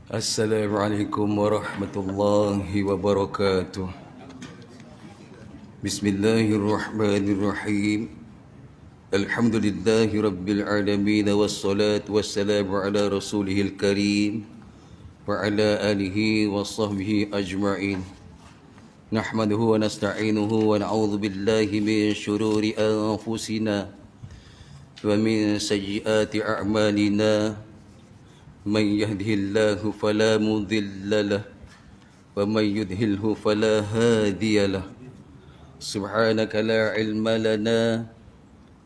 Assalamualaikum warahmatullahi wabarakatuh. Bismillahirrahmanirrahim. Alhamdulillahi rabbil alamin wassalatu wassalamu ala rasulihil karim wa ala alihi wa sahbihi ajma'in. Nahmaduhu wa nasta'inuhu wa na'udzu billahi min syururi anfusina wa min sayyiati a'malina. من يهده الله فلا مضل له ومن يضلله فلا هادي له سبحانك لا علم لنا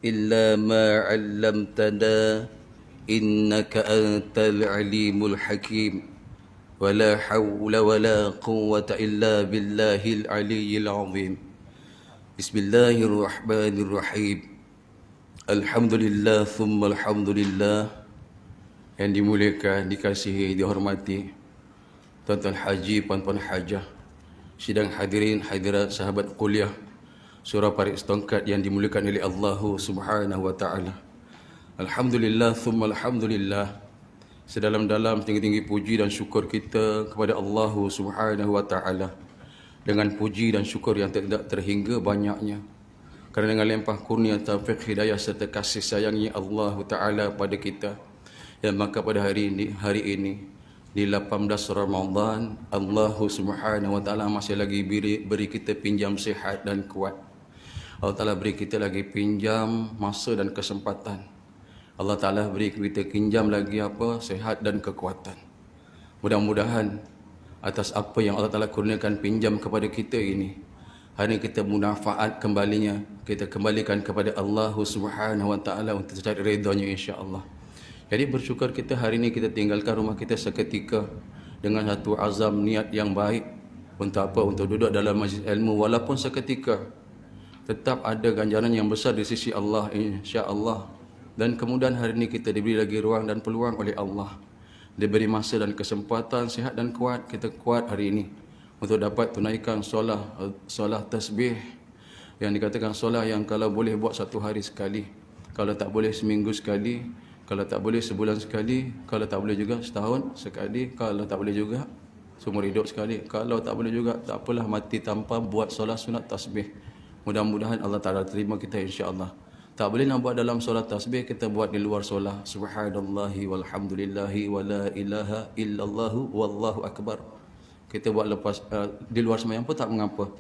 إلا ما علمتنا إنك أنت العليم الحكيم ولا حول ولا قوة إلا بالله العلي العظيم بسم الله الرحمن الرحيم الحمد لله ثم الحمد لله. Yang dimuliakan, dikasihi, dihormati tuan-tuan haji, puan-puan hajah, sidang hadirin hadirat sahabat kuliah Surah Parit Setongkat yang dimuliakan oleh Allah Subhanahu wa taala. Alhamdulillah thumma alhamdulillah. Sedalam-dalam tinggi-tinggi puji dan syukur kita kepada Allah Subhanahu wa taala. Dengan puji dan syukur yang tidak terhingga banyaknya. Kerana dengan limpah kurnia taufik hidayah serta kasih sayangnya Allah taala pada kita. Dan maka pada hari ini di 18 Ramadan, Allah Subhanahu wa taala masih lagi beri kita pinjam sihat dan kuat. Allah Taala beri kita lagi pinjam masa dan kesempatan. Allah Taala beri kita pinjam lagi sihat dan kekuatan. Mudah-mudahan atas apa yang Allah Taala kurniakan pinjam kepada kita ini, hari kita munafa'at kembalinya, kita kembalikan kepada Allah Subhanahu wa taala untuk cari redha-Nya insya-Allah. Jadi bersyukur kita hari ini kita tinggalkan rumah kita seketika dengan satu azam niat yang baik untuk apa? Untuk duduk dalam majlis ilmu walaupun seketika. Tetap ada ganjaran yang besar di sisi Allah insya-Allah. Dan kemudian hari ini kita diberi lagi ruang dan peluang oleh Allah. Diberi masa dan kesempatan sihat dan kuat, kita kuat hari ini untuk dapat tunaikan solat tasbih yang dikatakan solat yang kalau boleh buat satu hari sekali, kalau tak boleh seminggu sekali, kalau tak boleh sebulan sekali, kalau tak boleh juga setahun sekali, kalau tak boleh juga seumur hidup sekali, kalau tak boleh juga tak apalah mati tanpa buat solat sunat tasbih. Mudah-mudahan Allah Ta'ala terima kita insya-Allah. Tak boleh nak buat dalam solat tasbih, kita buat di luar solat. Subhanallahi walhamdulillahi wa la ilaha illallahu wallahu akbar. Kita buat lepas di luar sembahyang pun tak mengapa.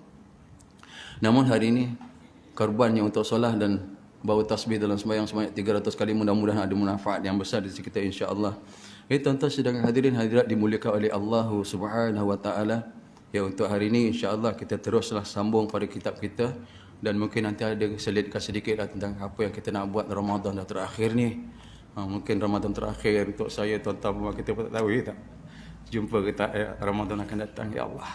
Namun hari ini korbannya untuk solat dan bawa tasbih dalam sembahyang sebanyak 300 kali, mudah-mudahan ada manfaat yang besar di sisi kita insya-Allah. Tuan-tuan sedang hadirin hadirat dimuliakan oleh Allah Subhanahu wa taala. Ya, untuk hari ini insya-Allah kita teruslah sambung pada kitab kita dan mungkin nanti ada selitkan sedikitlah tentang apa yang kita nak buat Ramadan dah terakhir ni. Mungkin Ramadan terakhir untuk saya, tuan-tuan kita pun tak tahu tak. Jumpa kita Ramadan akan datang ya Allah.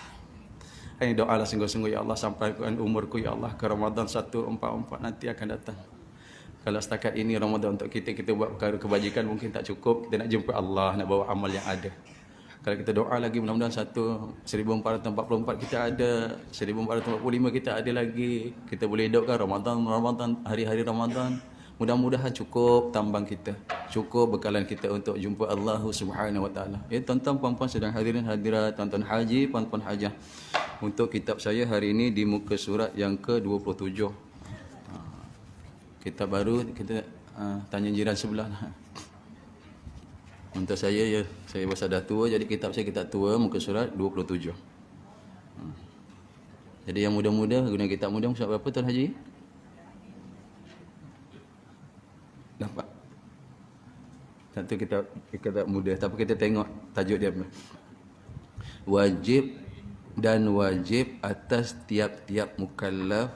Ini doalah sungguh-sungguh ya Allah, sampaikan umurku ya Allah ke Ramadan 1444 nanti akan datang. Kalau setakat ini Ramadan untuk kita buat perkara kebajikan mungkin tak cukup, kita nak jumpa Allah, nak bawa amal yang ada. Kalau kita doa lagi mudah-mudahan 1444 kita ada, 1445 kita ada lagi. Kita boleh hidupkan Ramadan, hari-hari Ramadan. Mudah-mudahan cukup tambang kita, cukup bekalan kita untuk jumpa Allah Subhanahu wa taala. Tuan-tuan puan-puan sedang hadirin hadirat, tuan-tuan haji, puan-puan hajah. Untuk kitab saya hari ini di muka surat yang ke-27. Kitab baru, kita tanya jiran sebelah. Untuk saya besar dah tua, jadi kitab saya kitab tua, muka surat 27. Jadi yang muda-muda guna kitab muda, surat berapa Tuan Haji? Nampak? Satu kitab muda, tapi kita tengok tajuk dia apa. Wajib atas tiap-tiap mukallaf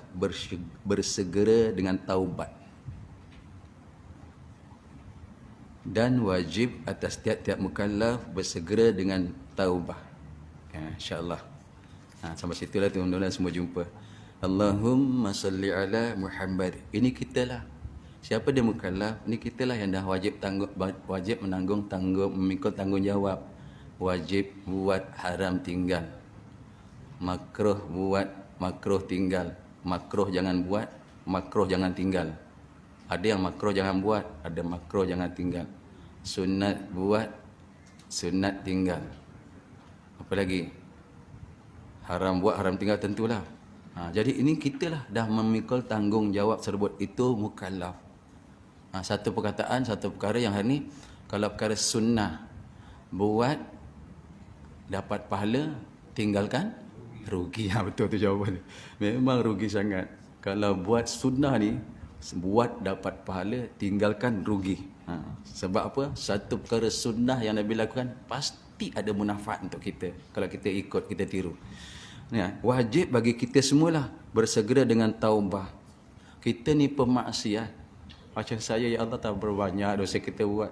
bersegera dengan taubat. Dan wajib atas tiap-tiap mukallaf bersegera dengan taubah. InsyaAllah. Sampai situlah tuan-tuan semua jumpa. Allahumma salli ala Muhammad. Ini kita lah. Siapa dia mukallaf? Ini kita lah yang dah wajib memikul tanggungjawab. Wajib buat, haram tinggal. Makruh buat, makruh tinggal. Makruh jangan buat, makruh jangan tinggal. Ada yang makruh jangan buat, ada makruh jangan tinggal. Sunat buat, sunat tinggal. Apa lagi? Haram buat, haram tinggal tentulah. Jadi ini kita lah dah memikul tanggungjawab tersebut. Itu mukallaf. Satu perkataan, satu perkara yang hari ni, kalau perkara sunnah buat dapat pahala, tinggalkan rugi. Betul tu jawapan. Memang rugi sangat. Kalau buat sunnah ni, buat dapat pahala, tinggalkan rugi. Sebab apa? Satu perkara sunnah yang Nabi lakukan pasti ada manfaat untuk kita kalau kita ikut, kita tiru. Wajib bagi kita semualah bersegera dengan taubah. Kita ni pemaksiat. Macam saya, ya Allah, tak berbanyak dosa kita buat.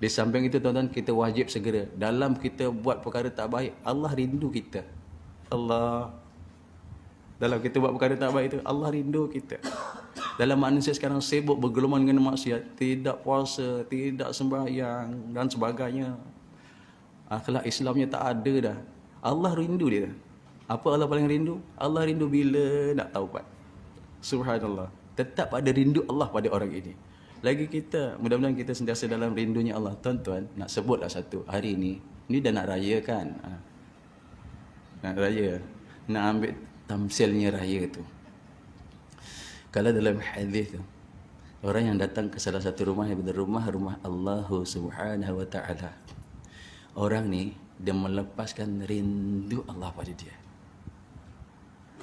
Di samping itu tuan-tuan, kita wajib segera. Dalam kita buat perkara tak baik, Allah rindu kita. Dalam kita buat perkara tak baik itu, Allah rindu kita. Dalam manusia sekarang sibuk bergelumang dengan maksiat, tidak puasa, tidak sembahyang dan sebagainya. Akhlak Islamnya tak ada dah. Allah rindu dia. Apa Allah paling rindu? Allah rindu bila nak taubat. Subhanallah. Tetap ada rindu Allah pada orang ini. Lagi kita, mudah-mudahan kita sentiasa dalam rindunya Allah. Tuan-tuan, nak sebutlah satu. Hari ini dah nak raya kan? Nak raya. Nak ambil tamsilnya raya tu. Kalau dalam hadis tu, orang yang datang ke salah satu rumah daripada rumah Allah Subhanahu wa taala. Orang ni dia melepaskan rindu Allah pada dia.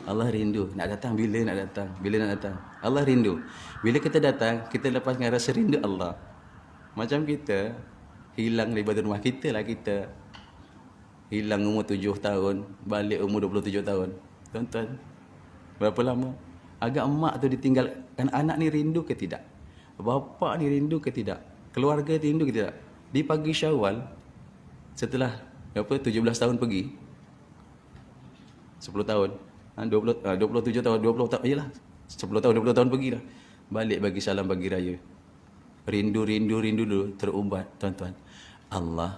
Allah rindu nak datang bila nak datang, bila nak datang. Allah rindu. Bila kita datang, kita lepaskan rasa rindu Allah. Macam kita hilang daripada rumah kita lah, kita hilang umur 7 tahun, balik umur 27 tahun. Tuan-tuan, berapa lama? Agak emak tu ditinggalkan, anak ni rindu ke tidak? Bapa ni rindu ke tidak? Keluarga rindu ke tidak? Di pagi Syawal, setelah 17 tahun pergi, 10 tahun, 27 tahun, 20 tahun, iyalah 10 tahun, 20 tahun pergi dah. Balik bagi salam pagi raya. Rindu dulu terubat, tuan-tuan. Allah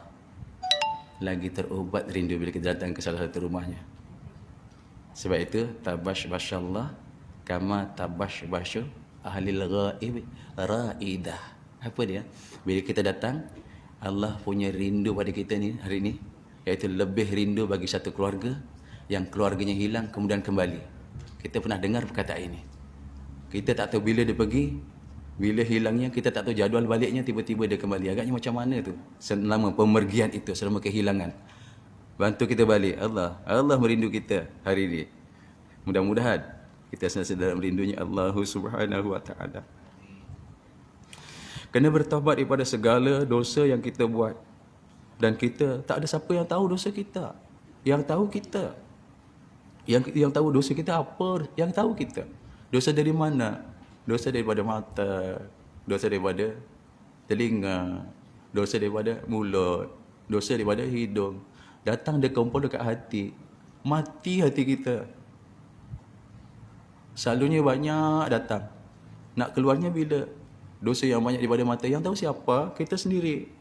lagi terubat rindu bila kita datang ke salah satu rumahnya. Sebab itu tabash-bashallah kama tabash-bashu ahlil ghaib raidah. Apa dia? Bila kita datang, Allah punya rindu pada kita ni hari ni, iaitu lebih rindu bagi satu keluarga yang keluarganya hilang kemudian kembali. Kita pernah dengar perkataan ini. Kita tak tahu bila dia pergi, bila hilangnya, kita tak tahu jadual baliknya, tiba-tiba dia kembali. Agaknya macam mana tu selama pemergian itu, selama kehilangan. Bantu kita balik. Allah merindu kita hari ini. Mudah-mudahan kita sentiasa dalam rindunya Allah Subhanahu wa taala. Kena bertaubat daripada segala dosa yang kita buat. Dan kita tak ada siapa yang tahu dosa kita. Yang tahu kita. Yang tahu dosa kita apa? Yang tahu kita. Dosa dari mana? Dosa daripada mata, dosa daripada telinga, dosa daripada mulut, dosa daripada hidung. Datang dia kumpul dekat hati. Mati hati kita. Selalunya banyak datang. Nak keluarnya bila? Dosa yang banyak daripada mata. Yang tahu siapa? Kita sendiri.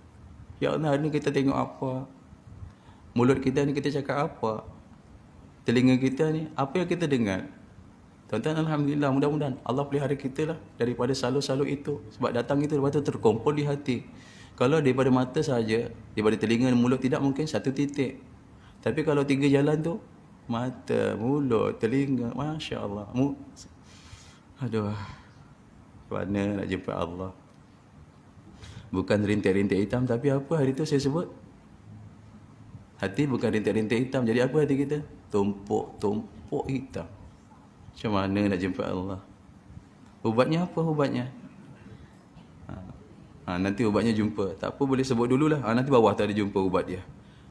Ya Allah, hari ni kita tengok apa? Mulut kita ni kita cakap apa? Telinga kita ni, apa yang kita dengar? Tuan-tuan, alhamdulillah, mudah-mudahan Allah pelihara kita lah daripada selalu-selalu itu. Sebab datang itu lepas tu terkumpul di hati. Kalau daripada mata saja, daripada telinga dan mulut tidak, mungkin satu titik. Tapi kalau 3 jalan tu, mata, mulut, telinga, Masya Allah. Aduh, mana nak jumpa Allah? Bukan rintik-rintik hitam, tapi apa hari tu saya sebut? Hati bukan rintik-rintik hitam. Jadi apa hati kita? Tumpuk-tumpuk hitam. Macam mana nak jumpa Allah? Ubatnya apa ubatnya? Nanti ubatnya jumpa. Tak apa, boleh sebut dululah. Nanti bawah tu ada jumpa ubat dia.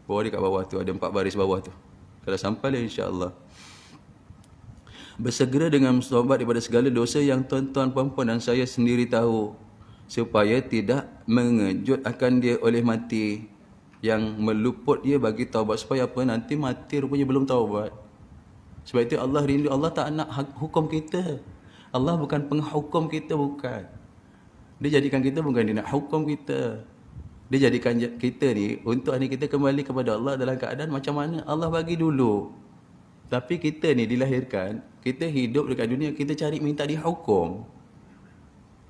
Bawah dia kat bawah tu, ada 4 baris bawah tu. Kalau sampai lah insya-Allah. Bersegera dengan bertaubat daripada segala dosa yang tuan-tuan, puan-puan dan saya sendiri tahu, supaya tidak mengejut akan dia oleh mati yang meluput dia bagi taubat. Supaya apa? Nanti mati rupanya belum taubat. Sebab itu Allah rindu. Allah tak nak hukum kita. Allah bukan penghukum kita, bukan. Dia jadikan kita, bukan dia nak hukum kita. Dia jadikan kita ni untuk hari kita kembali kepada Allah dalam keadaan macam mana Allah bagi dulu. Tapi kita ni dilahirkan, kita hidup dekat dunia, kita cari minta dihukum.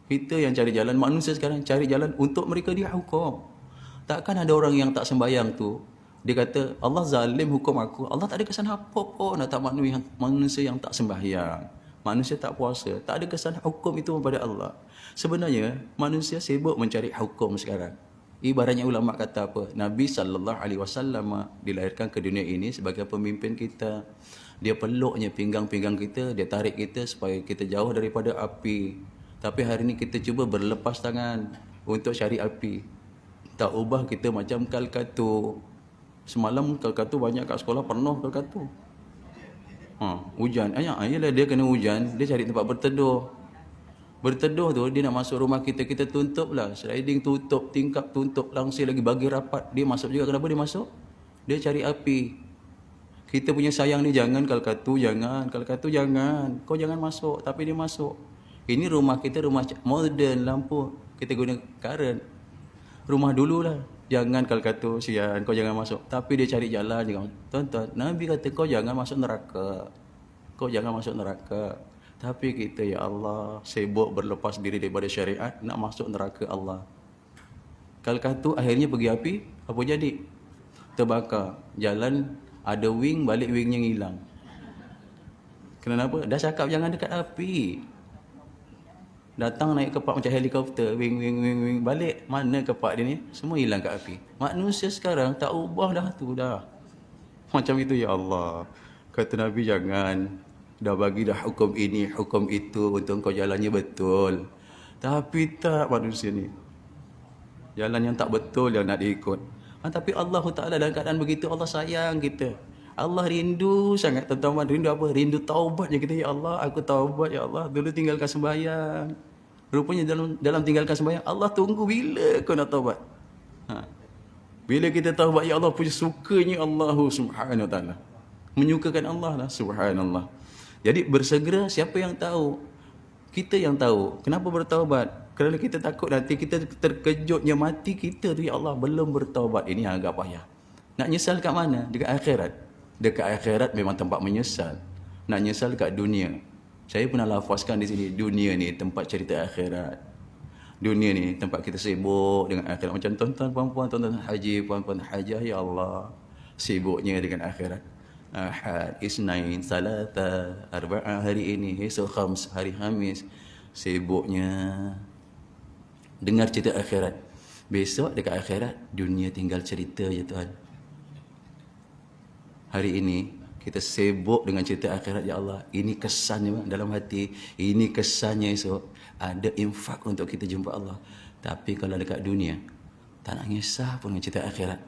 Kita yang cari jalan, manusia sekarang cari jalan untuk mereka dihukum. Takkan ada orang yang tak sembahyang tu, dia kata, Allah zalim hukum aku. Allah tak ada kesan apa pun atas manusia yang tak sembahyang. Manusia tak puasa. Tak ada kesan hukum itu kepada Allah. Sebenarnya, manusia sibuk mencari hukum sekarang. Ibaratnya ulama kata apa? Nabi SAW dilahirkan ke dunia ini sebagai pemimpin kita. Dia peluknya pinggang-pinggang kita, dia tarik kita supaya kita jauh daripada api. Tapi hari ini kita cuba berlepas tangan untuk cari api. Tak ubah kita macam kalkatu. Semalam kalkatu banyak kat sekolah, penuh kalkatu. Hujan. Ayalah dia kena hujan, dia cari tempat berteduh. Berteduh tu, dia nak masuk rumah kita, kita tutup lah. Sliding tutup, tingkap tutup, langsir lagi bagi rapat. Dia masuk juga. Kenapa dia masuk? Dia cari api. Kita punya sayang ni, jangan kalkatu, jangan. Kalkatu jangan. Kau jangan masuk. Tapi dia masuk. Ini rumah kita, rumah modern, lampu. Kita guna current. Rumah dululah. Jangan kalkatu, sian, kau jangan masuk. Tapi dia cari jalan juga. Tuan-tuan, Nabi kata kau jangan masuk neraka. Kau jangan masuk neraka. Tapi kita, ya Allah, sibuk berlepas diri daripada syariat, nak masuk neraka Allah. Kalkatu akhirnya pergi api, apa jadi? Terbakar. Jalan ada wing, balik wingnya hilang. Kenapa? Dah cakap jangan dekat api. Datang naik kepak macam helikopter, wing, balik. Mana kepak dia ni? Semua hilang kat api. Manusia sekarang tak ubah dah tu dah. Macam itu, ya Allah. Kata Nabi, jangan. Dah bagi dah hukum ini, hukum itu untuk kau jalannya betul. Tapi tak manusia ni. Jalan yang tak betul yang nak diikut. Tapi Allah Ta'ala dalam keadaan begitu, Allah sayang kita. Allah rindu sangat, teman-teman. Rindu apa? Rindu taubat je kita. Ya Allah, aku taubat, ya Allah. Dulu tinggalkan sembahyang. Rupanya dalam tinggalkan sembahyang, Allah tunggu bila kau nak taubat. Bila kita taubat, ya Allah, punya sukanya Allah Subhanahu Wa Ta'ala. Menyukakan Allah lah, subhanallah. Jadi bersegera, siapa yang tahu? Kita yang tahu. Kenapa bertaubat? Kerana kita takut nanti kita terkejutnya mati kita tu, ya Allah, belum bertaubat. Ini agak payah. Nak nyesal kat mana? Dekat akhirat. Dekat akhirat memang tempat menyesal. Nak nyesal kat dunia. Saya pernah lafazkan di sini, dunia ni tempat cerita akhirat. Dunia ni tempat kita sibuk dengan akhirat. Macam tuan-tuan puan-puan, tuan-tuan haji, puan-puan hajah, ya Allah, sibuknya dengan akhirat. Ahad, Isnain, Salata, Arba'ah hari ini, esok Khams, hari Khamis, sibuknya dengar cerita akhirat. Besok dekat akhirat, dunia tinggal cerita je Tuhan. Hari ini kita sibuk dengan cerita akhirat, ya Allah. Ini kesannya dalam hati, ini kesannya esok. Ada infak untuk kita jumpa Allah. Tapi kalau dekat dunia, tak nak kisah pun dengan cerita akhirat.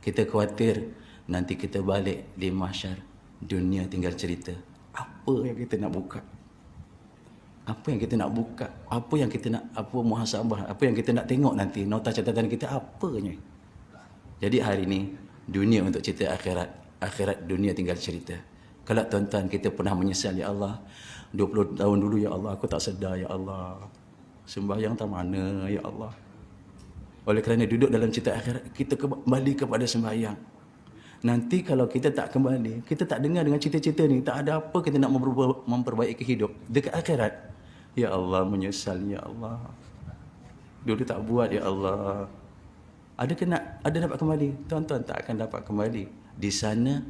Kita khawatir nanti kita balik di mahsyar, dunia tinggal cerita. Apa yang kita nak buka? Apa yang kita nak buka? Apa yang kita nak, apa muhasabah? Apa yang kita nak tengok nanti? Nota catatan kita apanya? Jadi hari ini, dunia untuk cerita akhirat. Akhirat, dunia tinggal cerita. Kalau tuan-tuan kita pernah menyesal, ya Allah, 20 tahun dulu, ya Allah, aku tak sedar, ya Allah. Sembahyang tak mana, ya Allah. Oleh kerana duduk dalam cerita akhirat, kita kembali kepada sembahyang. Nanti kalau kita tak kembali, kita tak dengar dengan cerita-cerita ni, tak ada apa kita nak memperbaiki hidup. Dekat akhirat, ya Allah, menyesal, ya Allah. Dulu tak buat, ya Allah. Ada dapat kembali? Tuan-tuan tak akan dapat kembali. Di sana,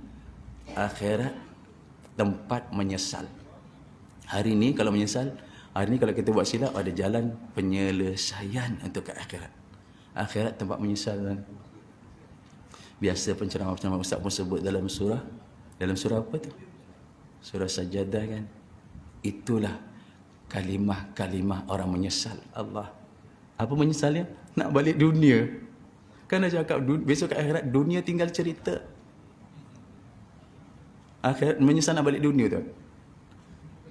akhirat, tempat menyesal. Hari ni kalau menyesal, hari ni kalau kita buat silap, ada jalan penyelesaian untuk ke akhirat. Akhirat tempat menyesal. Biasa penceramah-penceramah ustaz pun sebut dalam surah. Dalam surah apa tu? Surah Sajadah kan? Itulah kalimah-kalimah orang menyesal. Allah. Apa menyesalnya? Nak balik dunia. Kan dah cakap besok ke akhirat dunia tinggal cerita. Akhirat menyesal nak balik dunia tu.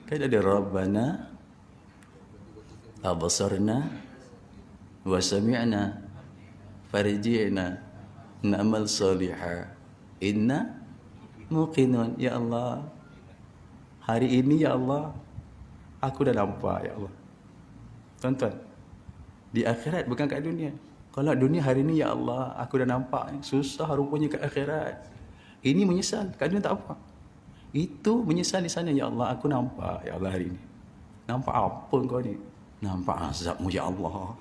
Kan ada Rabbana abasarna wa sami'na farji'na na'mal salihah inna muqinun. Ya Allah, hari ini, ya Allah, aku dah nampak, ya Allah. Tuan-tuan, di akhirat bukan kat dunia. Kalau dunia hari ini, ya Allah, aku dah nampak. Susah rupanya kat akhirat. Ini menyesal, kat dunia tak apa. Itu menyesal di sana, ya Allah, aku nampak, ya Allah, hari ini. Nampak apa kau ni? Nampak azabmu, ya Allah.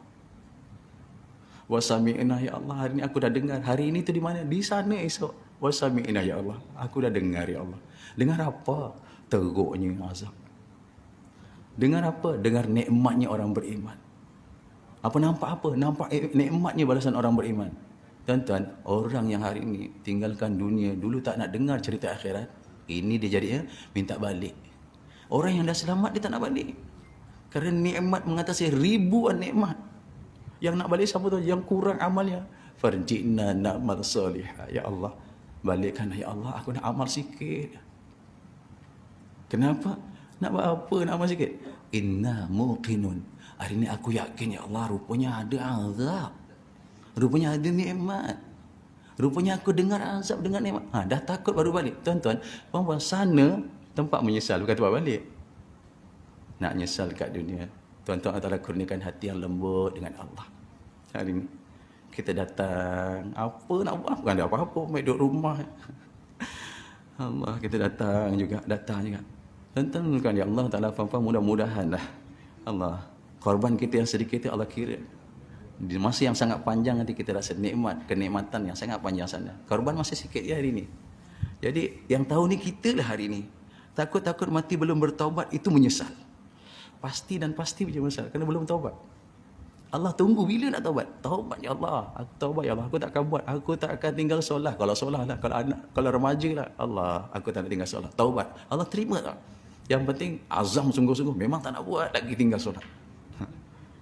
Wasami'na ya Allah, hari ini aku dah dengar. Hari ini tu di mana? Di sana esok. Wasami'na ya Allah, aku dah dengar ya Allah. Dengar apa? Teruknya azab. Dengar apa? Dengar nikmatnya orang beriman. Apa nampak apa? Nampak nikmatnya balasan orang beriman. Tuan-tuan, orang yang hari ini tinggalkan dunia, dulu tak nak dengar cerita akhirat, ini dia jadinya minta balik. Orang yang dah selamat dia tak nak balik. Kerana nikmat mengatasi ribuan nikmat. Yang nak balik siapa tu? Yang kurang amalnya. Farji'na na'mal salihah. Ya Allah, balikkan ya Allah, aku nak amal sikit. Kenapa? Nak buat apa nak amal sikit? Inna muqinun. Hari ini aku yakin ya Allah, rupanya ada azab. Rupanya ada nikmat. Rupanya aku dengar azab dengan nikmat. Dah takut baru balik. Tuan-tuan, puan-puan, sana tempat menyesal, bukan tempat balik. Nak nyesal kat dunia. Tuan-tuan Allah kurniakan hati yang lembut dengan Allah. Hari ini kita datang, apa nak buat? Bukan ada apa-apa, main duduk rumah. Allah, kita datang juga. Tuan-tuan kan ya Allah Ta'ala, mudah-mudahan lah Allah, korban kita yang sedikit itu Allah kira di masa yang sangat panjang nanti kita rasa kenikmatan yang sangat panjang sana. Korban masih sikit ya hari ini. Jadi yang tahu ni kita lah hari ini. Takut-takut mati belum bertaubat itu menyesal. Pasti menyesal kerana belum taubat. Allah tunggu bila nak taubat. Taubat ya Allah, aku taubat ya Allah, aku tak akan buat, aku tak akan tinggal solat. Kalau solat lah, kalau anak, kalau remaja lah, Allah, aku tak nak tinggal solat. Taubat. Allah terima tak? Yang penting azam sungguh-sungguh, memang tak nak buat lagi tinggal solat.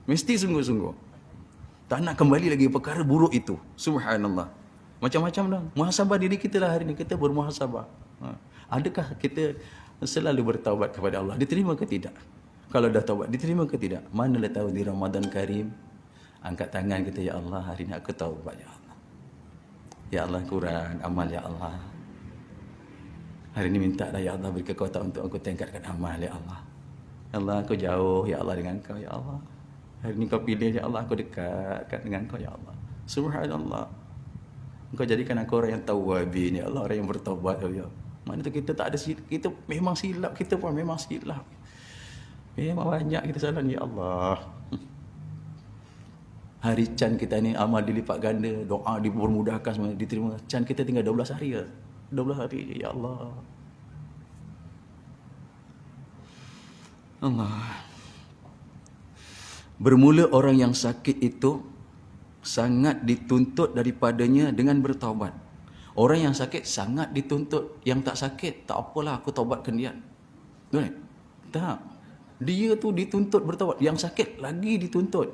Mesti sungguh-sungguh. Tak nak kembali lagi perkara buruk itu. Subhanallah. Macam-macam dah. Muhasabah diri kita lah hari ini, kita bermuhasabah. Adakah kita selalu bertaubat kepada Allah? Diterima ke tidak? Kalau dah taubat, diterima ke tidak? Manalah tahu di Ramadan Karim. Angkat tangan kita, ya Allah, hari ini aku taubat, ya Allah. Ya Allah, kurang amal, ya Allah. Hari ini minta dah, ya Allah, beri kekuatan untuk aku tingkatkan amal, ya Allah. Ya Allah, aku jauh, ya Allah, dengan kau, ya Allah. Hari ini kau pilih, ya Allah, aku dekatkan dengan kau, ya Allah. Subhanallah. Engkau jadikan aku orang yang tawabin, ya Allah, orang yang bertaubat, ya Allah. Mana tu kita tak ada, kita memang silap, kita pun memang silap. Memang banyak kita salah ni, ya Allah. Hari can kita ni amal dilipat ganda, doa dipermudahkan semua diterima. Can kita tinggal 12 hari je. 12 hari je, ya Allah. Allah. Bermula orang yang sakit itu sangat dituntut daripadanya dengan bertaubat. Orang yang sakit sangat dituntut, yang tak sakit tak apalah aku taubatkan dia. Betul tak? Dia tu dituntut bertaubat, yang sakit lagi dituntut.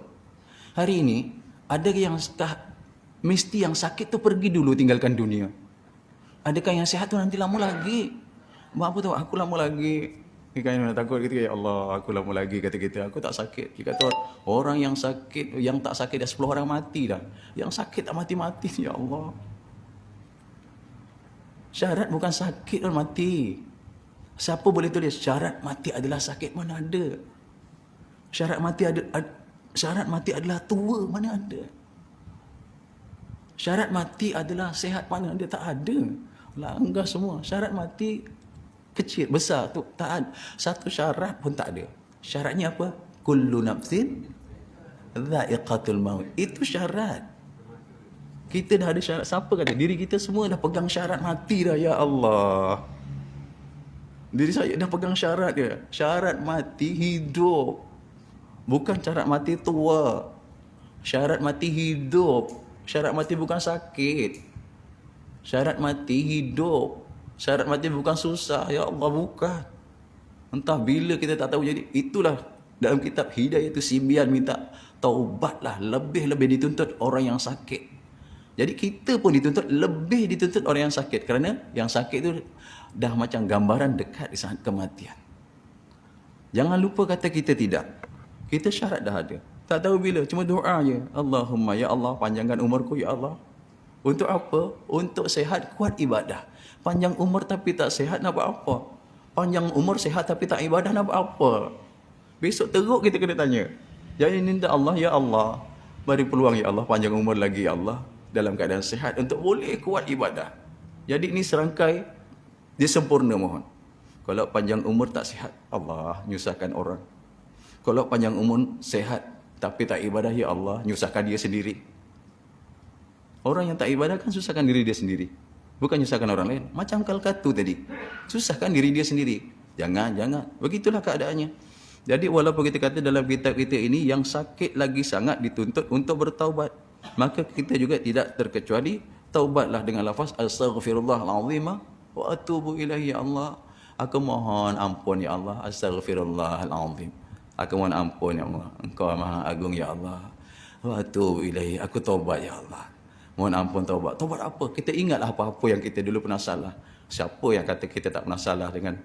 Hari ini ada yang mesti yang sakit tu pergi dulu tinggalkan dunia. Adakah yang sihat tu nanti lama lagi? Buat apa tu? Aku lama lagi. Kan takut kita, ya Allah, aku lama lagi kata kita. Aku tak sakit. Dia kata orang yang sakit, yang tak sakit dah 10 orang mati dah. Yang sakit tak mati-mati, ya Allah. Syarat bukan sakit dan mati. Siapa boleh tulis syarat mati adalah sakit? Mana ada? Syarat mati adalah tua? Mana ada? Syarat mati adalah sehat? Mana ada? Tak ada. Langgar semua. Syarat mati kecil, besar tu tak ada. Satu syarat pun tak ada. Syaratnya apa? Kullu nafsin dha'iqatul maut. Itu syarat. Kita dah ada syarat. Siapa kata? Diri kita semua dah pegang syarat mati dah, ya Allah. Diri saya dah pegang syarat dia. Syarat mati hidup. Bukan syarat mati tua. Syarat mati hidup. Syarat mati bukan sakit. Syarat mati hidup. Syarat mati bukan susah. Ya Allah, bukan. Entah bila kita tak tahu. Jadi itulah dalam kitab Hidayah itu Simbian minta taubatlah. Lebih-lebih dituntut orang yang sakit. Jadi kita pun lebih dituntut orang yang sakit. Kerana yang sakit itu dah macam gambaran dekat di saat kematian. Jangan lupa kata kita tidak. Kita syarat dah ada. Tak tahu bila, cuma doa je. Allahumma, ya Allah, panjangkan umurku, ya Allah. Untuk apa? Untuk sehat, kuat ibadah. Panjang umur tapi tak sehat, nak buat apa? Panjang umur sehat tapi tak ibadah, nak buat apa? Besok teruk kita kena tanya. Jadi minta Allah, ya Allah, beri peluang, ya Allah, panjang umur lagi, ya Allah, dalam keadaan sehat untuk boleh kuat ibadah. Jadi ini serangkai dia sempurna, mohon. Kalau panjang umur tak sihat, Allah nyusahkan orang. Kalau panjang umur sehat tapi tak ibadah, ya Allah nyusahkan dia sendiri. Orang yang tak ibadah kan susahkan diri dia sendiri. Bukan nyusahkan orang lain. Macam Kalkatu tadi. Susahkan diri dia sendiri. Jangan. Begitulah keadaannya. Jadi walaupun kita kata dalam kitab kita ini yang sakit lagi sangat dituntut untuk bertaubat. Maka kita juga tidak terkecuali taubatlah dengan lafaz astaghfirullahalazim wa atubu ilaihi ya Allah. Aku mohon ampun ya Allah. Astaghfirullahalazim. Aku mohon ampun ya Allah. Engkau Maha Agung ya Allah. Wa atubu ilaihi. Aku taubat ya Allah. Mohon ampun taubat. Taubat apa? Kita ingatlah apa-apa yang kita dulu pernah salah. Siapa yang kata kita tak pernah salah dengan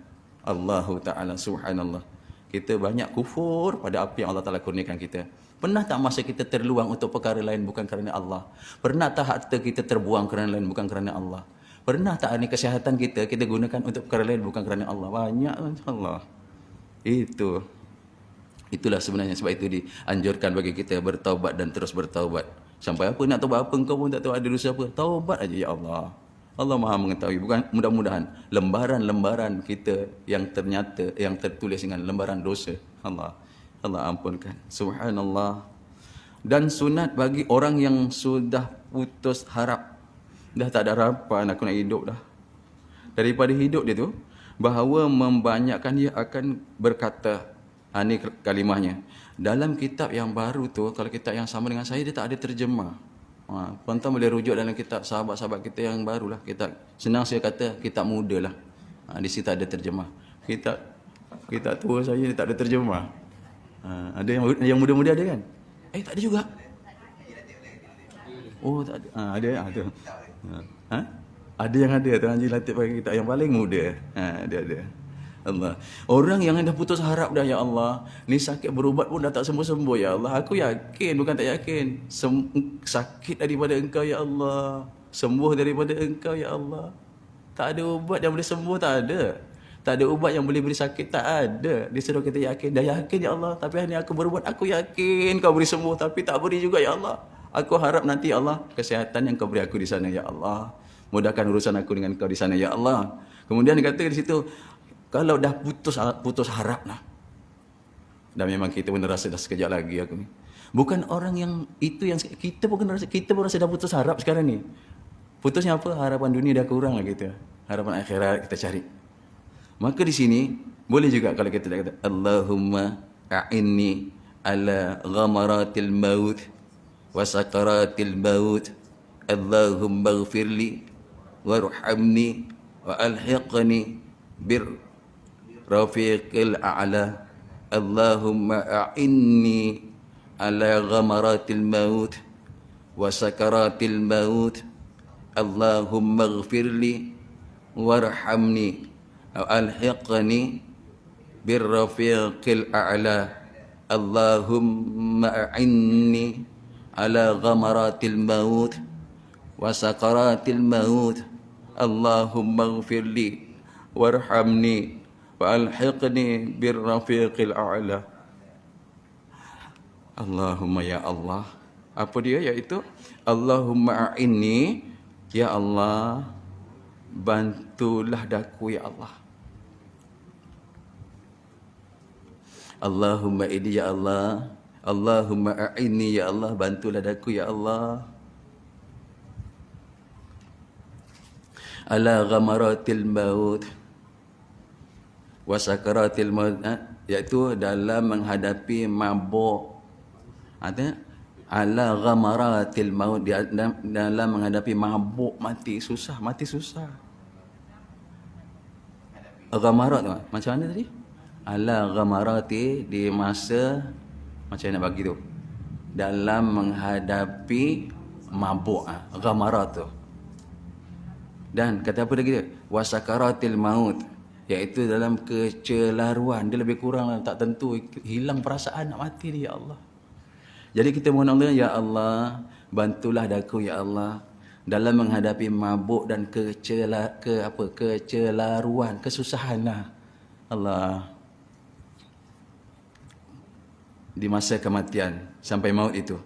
Allah Ta'ala, subhanallah. Kita banyak kufur pada apa yang Allah Ta'ala kurniakan kita. Pernah tak masa kita terluang untuk perkara lain bukan kerana Allah? Pernah tak harta kita terbuang kerana lain bukan kerana Allah? Pernah tak ini kesihatan kita gunakan untuk perkara lain bukan kerana Allah? Banyak, insyaAllah. Itulah sebenarnya, sebab itu dianjurkan bagi kita bertaubat dan terus bertaubat. Sampai apa nak taubat apa, engkau pun tak tahu ada dosa apa. Taubat aja ya Allah. Allah Maha mengetahui. Bukan, mudah-mudahan lembaran-lembaran kita yang ternyata yang tertulis dengan lembaran dosa. Allah ampunkan. Subhanallah. Dan sunat bagi orang yang sudah putus harap. Dah tak ada harapan aku nak hidup dah. Daripada hidup dia tu, bahawa membanyakkan dia akan berkata, ini kalimahnya. Dalam kitab yang baru tu, kalau kitab yang sama dengan saya, dia tak ada terjemah. Tuan-tuan boleh rujuk dalam kitab sahabat-sahabat kita yang barulah. Kitab, senang saya kata, kitab muda lah. Di situ ada terjemah. Kitab tua saya dia tak ada terjemah. Ada yang muda-muda ada kan? Tak ada juga. Oh, tak ada. Ada. Ada yang ada. Tuan Haji Latif bagi kitab yang paling muda. Ada. Allah. Orang yang dah putus harap dah ya Allah. Ni sakit berubat pun dah tak sembuh-sembuh ya Allah. Aku yakin, bukan tak yakin. Sakit daripada Engkau ya Allah. Sembuh daripada Engkau ya Allah. Tak ada ubat yang boleh sembuh, tak ada. Tak ada ubat yang boleh beri sakit, tak ada. Disuruh kita yakin. Dah yakin ya Allah. Tapi hari ni aku berubat, aku yakin Kau beri sembuh. Tapi tak beri juga ya Allah. Aku harap nanti ya Allah, kesihatan yang Kau beri aku di sana ya Allah. Mudahkan urusan aku dengan Kau di sana ya Allah. Kemudian dia kata di situ, kalau dah putus harap lah. Dan memang kita pun rasa dah sekejap lagi aku ni. Bukan orang yang itu yang kita pun rasa dah putus harap sekarang ni. Putusnya apa? Harapan dunia dah kurang lah kita. Harapan akhirat kita cari. Maka di sini boleh juga kalau kita kata Allahumma a'inni ala ghamaratil maut wa sakaratil maut. Allahumma ighfirli warhamni wa alhiqni bir rafiqil a'la. Allahumma a'inni ala ghamaratil maut wa sakaratil maut. Allahumma ighfirli warhamni wa alhiqni bir rafiqil a'la. Allahumma a'inni ala ghamaratil maut wa sakaratil maut. Allahumma ighfirli warhamni wa alhiqni bir rafiqil a'la. Allahumma ya Allah. Apa dia? Iaitu Allahumma a'inni, ya Allah, bantulah daku ya Allah. Allahumma a'inni ya Allah. Allahumma a'inni ya Allah, bantulah daku ya Allah. Ala ghamaratil maut wa sakaratil maut, iaitu dalam menghadapi mabuk. Ada ala ghamaratil maut, dalam menghadapi mabuk, mati susah. Ghamarat tu macam mana tadi? Ala ghamarati, di masa macam mana bagi tu, dalam menghadapi mabuk, ghamarat tu. Dan kata apa lagi dia? Wasakaratil maut, iaitu dalam kecelaruan. Dia lebih kurang tak tentu, hilang perasaan nak mati dia, ya Allah. Jadi kita mohon Allah, ya Allah, bantulah daku ya Allah dalam menghadapi mabuk dan kecelaruan, kesusahan lah Allah di masa kematian sampai maut itu.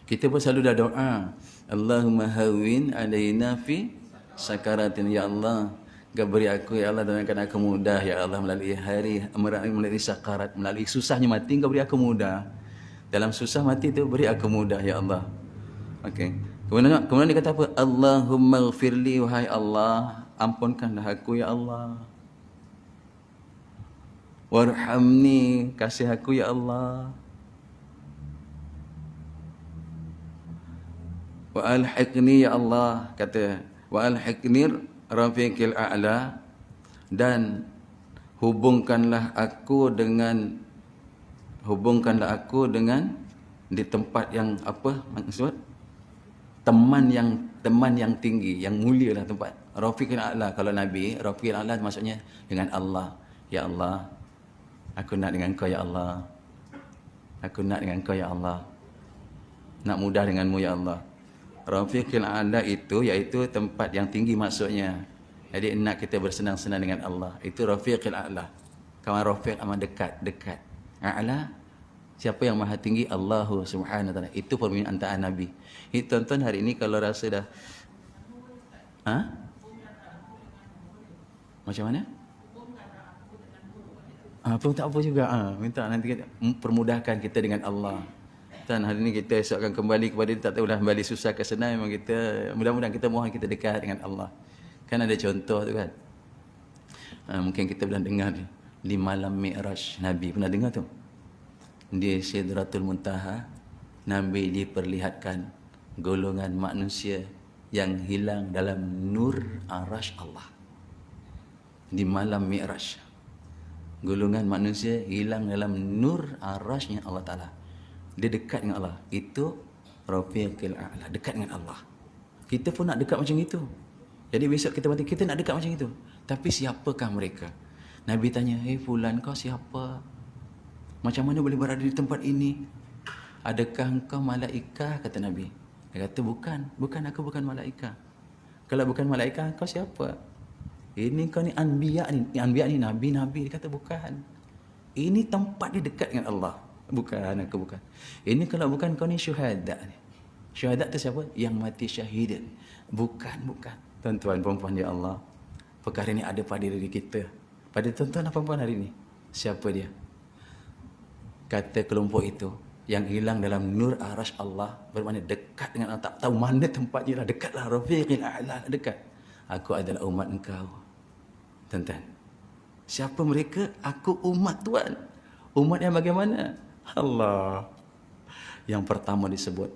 Kita pun selalu dah doa, Allahumma hawin alaina fi sakaratin, ya Allah, Kau beri aku ya Allah, dan aku mudah ya Allah melalui sakarat, melalui susahnya mati, Kau beri aku mudah. Dalam susah mati tu beri aku mudah ya Allah. Okey. Kemudian dia kata apa? Allahumma ighfirli, wahai Allah, ampunkanlah aku ya Allah. Warhamni, kasih aku ya Allah. Wa alhiqni ya Allah, kata wa alhiqni rafiqil a'la, dan hubungkanlah aku dengan di tempat yang apa maksud? Teman yang tinggi, yang mulia lah tempat. Rafiqil a'la, kalau Nabi, Rafiqil a'la maksudnya dengan Allah. Ya Allah, aku nak dengan kau ya Allah. Aku nak dengan kau ya Allah. Nak mudah denganmu ya Allah. Rafiqil a'la itu iaitu tempat yang tinggi maksudnya. Jadi nak kita bersenang-senang dengan Allah. Itu Rafiqil a'la. Kawan Rafiq amat dekat. A'la, siapa yang maha tinggi? Allahu subhanahu wa ta'ala. Itu permintaan Nabi. Tuan-tuan hari ini kalau rasa dah macam mana? Pun tak apa juga. Minta nanti kita permudahkan kita dengan Allah. Dan hari ini kita esok akan kembali kepada dia, tak tahulah kembali susah ke senang. Memang kita, mudah-mudahan kita mohon kita dekat dengan Allah. Kan ada contoh tu kan. Mungkin kita pernah dengar di malam Mi'raj. Nabi pernah dengar tu. Di Sidratul Muntaha, Nabi diperlihatkan golongan manusia yang hilang dalam nur arash Allah. Di malam Mi'raj, golongan manusia hilang dalam nur arashnya Allah Ta'ala. Dia dekat dengan Allah. Itu Rafiqil a'la, dekat dengan Allah. Kita pun nak dekat macam itu. Jadi besok kita mati, kita nak dekat macam itu. Tapi siapakah mereka? Nabi tanya, fulan, kau siapa? Macam mana boleh berada di tempat ini? Adakah engkau malaikah? Kata Nabi. Dia kata, bukan, aku bukan malaikah. Kalau bukan malaikah, kau siapa? Ini kau ni anbiya ni, nabi-nabi. Dia kata, bukan. Ini tempat dia dekat dengan Allah. Bukan, aku bukan. Ini kalau bukan, kau ni syuhada ni. Syuhada tu siapa? Yang mati syahid. Bukan. Tuan-tuan, perempuan ya Allah, perkara ini ada pada diri kita. Pada tuan-tuan dan perempuan hari ini. Siapa dia? Kata kelompok itu, yang hilang dalam nur arash Allah, bermakna dekat dengan Allah. Tak tahu mana tempatnya lah. Dekatlah, Rafiqil a'la, dekat. Aku adalah umat engkau. Tuan-tuan, siapa mereka? Aku umat Tuhan. Umat yang bagaimana? Allah. Yang pertama disebut,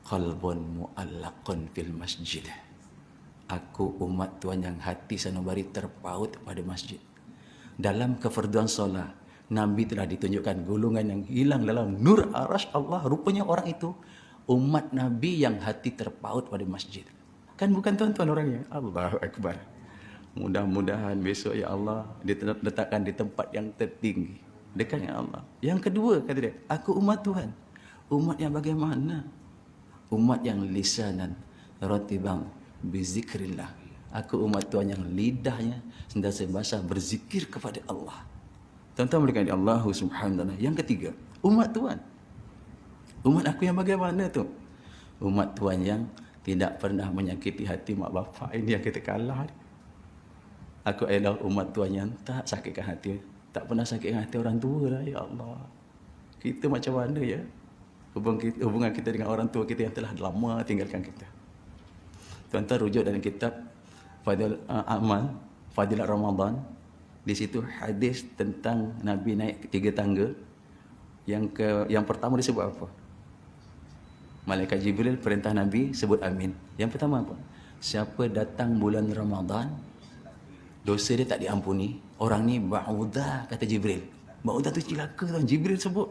qalbun mu'allaqun fil masjid. Aku umat Tuhan yang hati sanubari terpaut pada masjid. Dalam kefarduan solat, Nabi telah ditunjukkan golongan yang hilang dalam nur arash Allah. Rupanya orang itu umat Nabi yang hati terpaut pada masjid. Kan bukan tuan-tuan orangnya. Allahu Akbar. Mudah-mudahan besok ya Allah diletakkan di tempat yang tertinggi, dekat dengan Allah. Yang kedua kata dia, aku umat Tuhan. Umat yang bagaimana? Umat yang lisanan ratibang bizikrillah. Aku umat Tuhan yang lidahnya sentiasa basah berzikir kepada Allah. Tuan-tuan boleh kata Allah subhanahu wa ta'ala. Yang ketiga, umat Tuhan. Umat aku yang bagaimana tu? Umat Tuhan yang tidak pernah menyakiti hati mak bapak. Ini yang kita kalah. Aku adalah umat Tuhan yang tak sakitkan hati. Tak pernah sakitkan hati orang tua lah. Ya Allah. Kita macam mana ya? Hubungan kita dengan orang tua kita yang telah lama tinggalkan kita. Tuan-tuan rujuk dalam kitab Fadilat Ramadan. Di situ hadis tentang Nabi naik 3 tangga. Yang pertama disebut apa? Malaikat Jibril perintah Nabi sebut amin. Yang pertama apa? Siapa datang bulan Ramadan, dosa dia tak diampuni. Orang ni ba'udah, kata Jibril. Ba'udah tu cilaka tuan. Jibril sebut.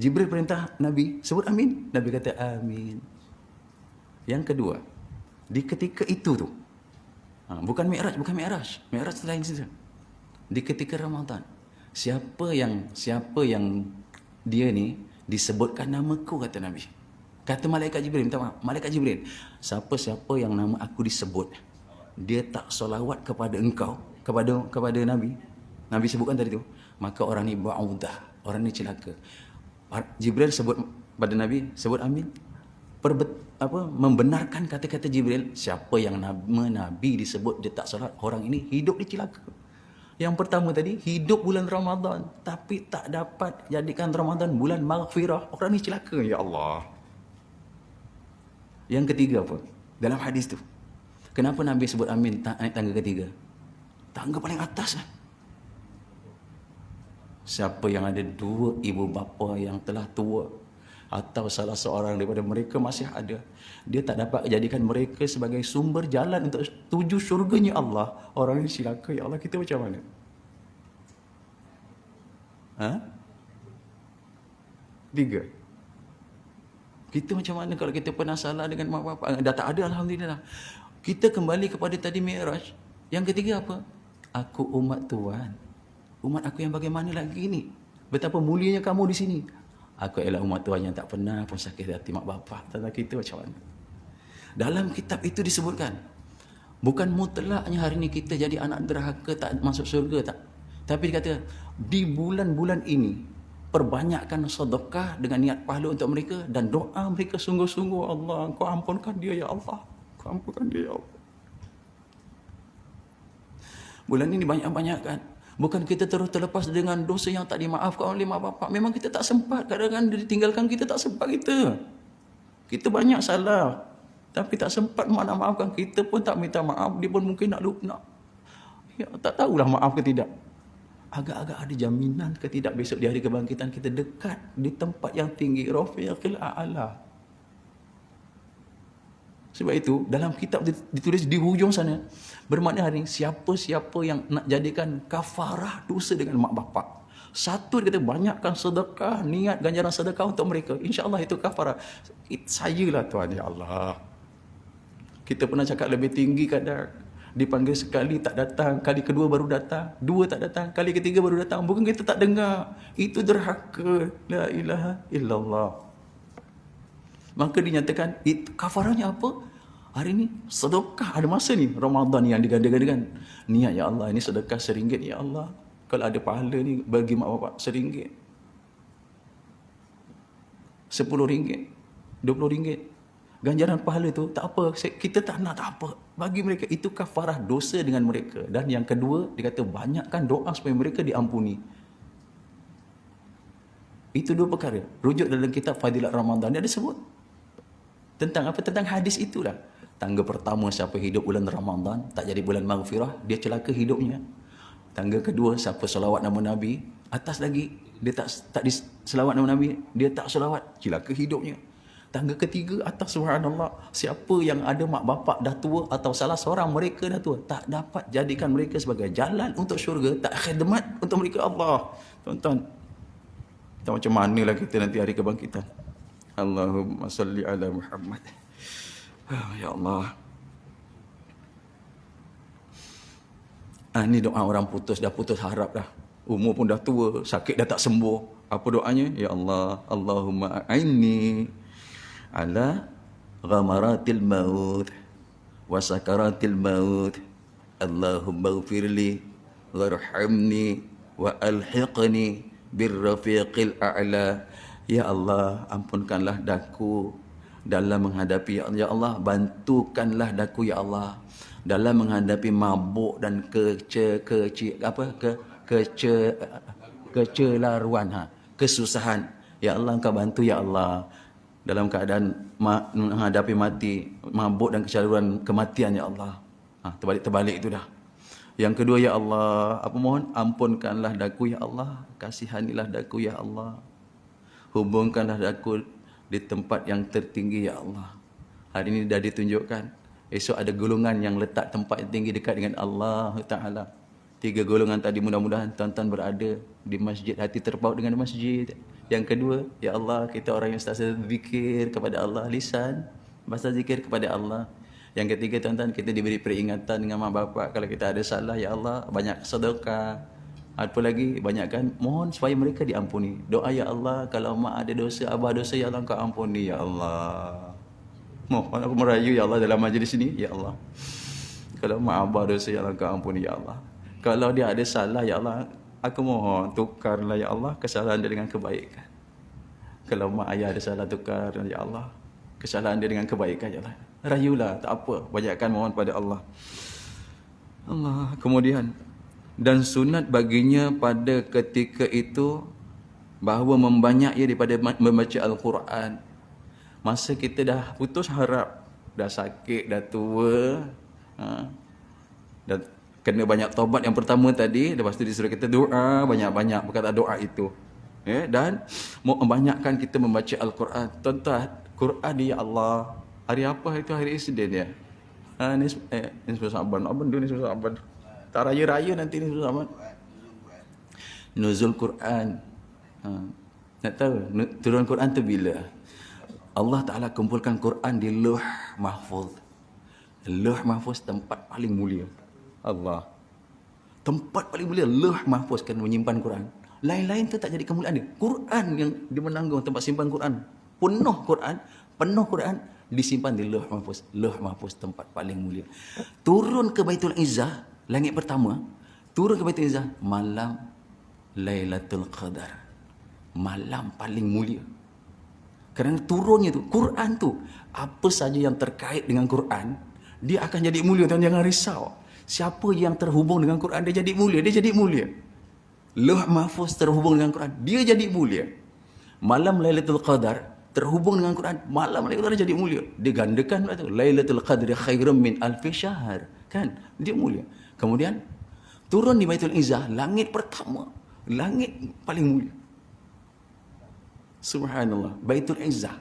Jibril perintah Nabi sebut amin. Nabi kata amin. Yang kedua, di ketika itu tu, bukan Mi'raj. Mi'raj tu lain saja. Di ketika Ramadan, siapa yang dia ni disebutkan namaku, kata Nabi. Kata malaikat Jibril, minta maaf, malaikat Jibril, siapa yang nama aku disebut, dia tak solawat kepada engkau, kepada Nabi. Nabi sebutkan tadi tu, maka orang ni ba'udah, orang ni celaka. Jibril sebut pada Nabi, sebut amin. Membenarkan kata-kata Jibril, siapa yang nama Nabi disebut dia tak solat, orang ini hidup di celaka. Yang pertama tadi, hidup bulan Ramadan tapi tak dapat jadikan Ramadan bulan maghfirah, orang ni celaka. Ya Allah. Yang ketiga apa? Dalam hadis tu. Kenapa Nabi sebut amin naik tangga ketiga? Tangga paling atas lah. Siapa yang ada dua ibu bapa yang telah tua atau salah seorang daripada mereka masih ada, dia tak dapat jadikan mereka sebagai sumber jalan untuk tuju syurganya Allah. Orang ini silaka, ya Allah, kita macam mana? Tiga. Kita macam mana kalau kita pernah salah dengan mak bapak? Dah tak ada, alhamdulillah. Kita kembali kepada tadi Mi'raj. Yang ketiga apa? Aku umat Tuhan. Umat aku yang bagaimana lagi ni? Betapa mulianya kamu di sini. Aku ialah umat Tuhan yang tak pernah pun sakit hati mak bapak. Tentang kita macam mana? Dalam kitab itu disebutkan, bukan mutlaknya hari ini kita jadi anak derhaka tak masuk surga, tak. Tapi dikata di bulan-bulan ini perbanyakkan sedekah dengan niat pahala untuk mereka dan doa mereka sungguh-sungguh, Allah, Kau ampunkan dia ya Allah. Kau ampunkan dia ya Allah. Bulan ini banyak-banyakkan. Bukan kita terus terlepas dengan dosa yang tak dimaafkan oleh mak bapak. Memang kita tak sempat. Kadang-kadang dia ditinggalkan kita, tak sempat kita. Kita banyak salah. Tapi tak sempat mak nak maafkan. Kita pun tak minta maaf. Dia pun mungkin nak lupa. Ya, tak tahulah maaf ke tidak. Agak-agak ada jaminan ke tidak besok di hari kebangkitan kita dekat di tempat yang tinggi. Rafiqil a'la. Sebab itu dalam kitab ditulis di hujung sana, bermakna hari ini siapa-siapa yang nak jadikan kafarah dosa dengan mak bapak, satu dia kata banyakkan sedekah, niat ganjaran sedekah untuk mereka, insya-Allah itu kafarah. Sayalah Tuhan, ya Allah. Kita pernah cakap lebih tinggi kadang, dipanggil sekali tak datang, kali kedua baru datang, dua tak datang, kali ketiga baru datang. Bukan kita tak dengar, itu derhaka. La ilaha illallah. Maka dinyatakan itu kafarahnya apa? Hari ini sedekah, ada masa ni Ramadan yang diganda-gandakan. Niat, ya Allah, ini sedekah RM1, ya Allah. Kalau ada pahala ni bagi mak bapak RM1, RM10, RM20. Ganjaran pahala tu tak apa, kita tak nak, tak apa. Bagi mereka itu kafarah dosa dengan mereka. Dan yang kedua, dia kata banyakkan doa supaya mereka diampuni. Itu dua perkara. Rujuk dalam kitab Fadilat Ramadan dia ada sebut. Tentang apa? Tentang hadis itulah. Tangga pertama, siapa hidup bulan Ramadan tak jadi bulan maghfirah, dia celaka hidupnya. Tangga kedua, siapa selawat nama Nabi, atas lagi dia tak selawat nama Nabi, dia tak selawat, celaka hidupnya. Tangga ketiga, atas, subhanallah, siapa yang ada mak bapak dah tua atau salah seorang mereka dah tua, tak dapat jadikan mereka sebagai jalan untuk syurga, tak khidmat untuk mereka, Allah. Tuan-tuan, macam manalah kita nanti hari kebangkitan. Allahumma salli ala Muhammad. Ya Allah. Ini doa orang dah putus harap dah. Umur pun dah tua, sakit dah tak sembuh. Apa doanya? Ya Allah, Allahumma a'inni ala ghamaratil maut wa sakaratil maut. Allahumma ghfirli warhamni wa alhiqni birrafiqil a'la. Ya Allah, ampunkanlah daku dalam menghadapi, ya Allah, bantukanlah daku, ya Allah, dalam menghadapi mabuk dan kecelaruan, kesusahan. Ya Allah, Engkau bantu, ya Allah, dalam keadaan menghadapi mati, mabuk dan kecelaruan, kematian, ya Allah. Terbalik itu dah. Yang kedua, ya Allah, apa mohon ampunkanlah daku, ya Allah, kasihanilah daku, ya Allah. Hubungkanlah daku di tempat yang tertinggi, ya Allah. Hari ini dah ditunjukkan. Esok ada golongan yang letak tempat yang tinggi dekat dengan Allah Ta'ala. 3 golongan tadi, mudah-mudahan tuan-tuan berada di masjid, hati terpaut dengan masjid. Yang kedua, ya Allah, kita orang yang sentiasa zikir kepada Allah, lisan, bahasa zikir kepada Allah. Yang ketiga, tuan-tuan, kita diberi peringatan dengan mak bapak. Kalau kita ada salah, ya Allah, banyak sedekah. Apa lagi? Banyakkan mohon supaya mereka diampuni. Doa, ya Allah, kalau mak ada dosa, abah dosa, ya Allah, Engkau ampuni, ya Allah. Mohon aku merayu, ya Allah, dalam majlis ini, ya Allah. Kalau mak abah dosa, ya Allah, Engkau ampuni, ya Allah. Kalau dia ada salah, ya Allah, aku mohon tukarlah, ya Allah, kesalahan dia dengan kebaikan. Kalau mak ayah ada salah, tukar, ya Allah, kesalahan dia dengan kebaikan, ya Allah. Rayulah, tak apa, banyakkan mohon pada Allah. Allah. Kemudian, dan sunat baginya pada ketika itu bahawa membanyak ia daripada membaca Al-Quran. Masa kita dah putus harap, dah sakit, dah tua, dah kena banyak taubat yang pertama tadi, lepas tu disuruh kita doa banyak-banyak berkata doa itu. Dan membanyakkan kita membaca Al-Quran. Tuan-tuan, Quran ni ya Allah. Hari apa itu? Hari Isnin ya. Ni sebab Saban. Apa ni sebab Saban? Tak raya-raya nanti ni sebab Saban. Nuzul Quran. Nak tahu turun Quran tu bila? Allah Ta'ala kumpulkan Quran di Lauh Mahfuz. Lauh Mahfuz tempat paling mulia. Allah. Tempat paling mulia Lauh Mahfuz kan menyimpan Quran. Lain-lain tu tak jadi kemuliaan dia. Quran yang dia menanggung tempat simpan Quran. Penuh Quran disimpan di Lauh Mahfuz. Lauh Mahfuz tempat paling mulia. Turun ke Baitul Izzah, langit pertama, turun ke Baitul Izzah malam Lailatul Qadar. Malam paling mulia. Kerana turunnya tu, Quran tu, apa saja yang terkait dengan Quran, dia akan jadi mulia. Tuan jangan risau. Siapa yang terhubung dengan Quran, dia jadi mulia. Dia jadi mulia. Lauh Mahfuz terhubung dengan Quran, dia jadi mulia. Malam Lailatul Qadar terhubung dengan Quran, malam Lailatul Qadar jadi mulia. Dia gandakan pula tu. Lailatul Qadri khairum min alfi syahr. Kan? Dia mulia. Kemudian turun di Baitul Izzah, langit pertama, langit paling mulia. Subhanallah, Baitul Izzah,